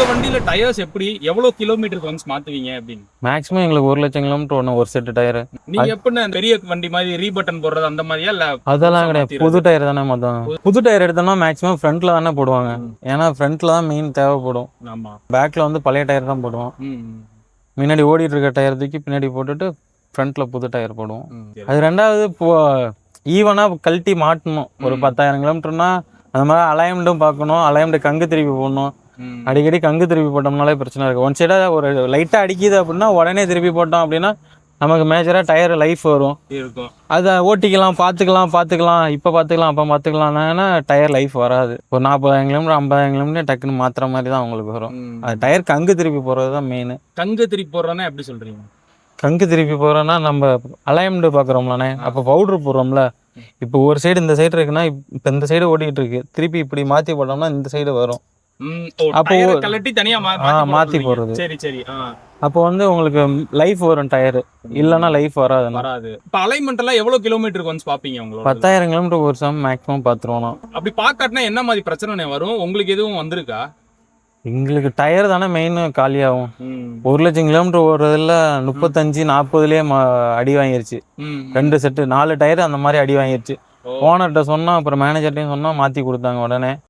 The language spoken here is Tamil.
உங்க வண்டியில டயர்ஸ் எப்படி எவ்வளவு கிலோமீட்டருக்கு ஒன்ஸ் மாத்துவீங்க அப்படின்னு? மேக்ஸிமம் எங்களுக்கு 1,00,000 கிலோமீட்டர் ஒன்று ஒரு செட்டு டயரு. நீங்க எப்படின்னா பெரிய வண்டி மாதிரி ரீபட்டன் போடுறது அந்த மாதிரியா இல்ல அதெல்லாம் புதுசா கிடையாது, மாத்திடுறது? புது டயர் தானே மாற்றுவாங்க. புது டயர் எடுத்தோம்னா மேக்ஸிமம் ஃப்ரண்ட்டில் தானே போடுவாங்க. ஏன்னா ஃப்ரண்ட்டில் தான் மெயின் தேவைப்படும். ஆமா. பேக்கில் வந்து பழைய டயர் தான் போடுவோம். முன்னாடி ஓடிட்டு இருக்க டயர் தூக்கி பின்னாடி போட்டுட்டு ஃப்ரண்ட்டில் புது டயர் போடுவோம். அது ரெண்டாவது ஈவனாக கழட்டி மாட்டணும். ஒரு 10,000 கிலோமீட்டர்னா அந்த மாதிரி அலைன்மெண்ட்டும் பார்க்கணும், அலைன்மெண்ட் கங்கு திருப்பி போடணும். அடிக்கடி கங்கு திருப்பி போட்டோம்னாலே பிரச்சனை இருக்குது. ஒன் சைடாக ஒரு லைட்டாக அடிக்குது அப்படின்னா உடனே திருப்பி போட்டோம் அப்படின்னா நமக்கு மேஜராக டயர் லைஃப் வரும் இருக்கும். அதை ஓட்டிக்கலாம், பார்த்துக்கலாம், இப்போ பார்த்துக்கலாம், அப்போ பார்த்துக்கலாம்னா டயர் லைஃப் வராது. ஒரு 40,000 கிலோமீட்டர் 50,000 கிலோமீட்டர் டக்குன்னு மாற்றுற மாதிரி தான் உங்களுக்கு வரும். அது டயர் கங்கு திருப்பி போகிறது தான் மெயின். கங்கு திருப்பி போடுறோன்னா எப்படி சொல்றீங்க? கங்கு திருப்பி போகிறோன்னா நம்ம அலைன்மெண்ட் பார்க்குறோம்லானே, அப்போ பவுட்ரு போடுறோம்ல. இப்போ ஒரு சைடு இந்த சைடு இருக்குன்னா இப்போ இந்த சைடு ஓடிட்டு இருக்கு, திருப்பி இப்படி மாற்றி போட்டோம்னா இந்த சைடு வரும். அப்போ கலட்டி தனியா மாற்றி போடுறது. சரி சரி. அப்போ வந்து உங்களுக்கு லைஃப் வரும் டயர், இல்லைன்னா லைஃப் வராது. இப்போ அலைன்மெண்ட் எல்லாம் எவ்வளவு கிலோமீட்டருக்கு ஒன்ஸ் பாப்பீங்க உங்களோட? 10,000 கிலோமீட்டர் ஒரு சம் மேக்ஸிமம் பார்த்துருவோம். அப்படி பார்க்காட்டினா என்ன மாதிரி பிரச்சனை வரும் உங்களுக்கு? எதுவும் வந்திருக்கா? எங்களுக்கு டயர் தானே மெயின் காலியாகும். 1,00,000 கிலோமீட்டர் ஓடுறதுல 35-40லயே அடி வாங்கிருச்சு. 2 செட்டு 4 டயர் அந்த மாதிரி அடி வாங்கிருச்சு. ஓனர்கிட்ட சொன்னா, அப்புறம் மேனேஜர்ட்டையும் சொன்னா மாற்றி கொடுத்தாங்க உடனே.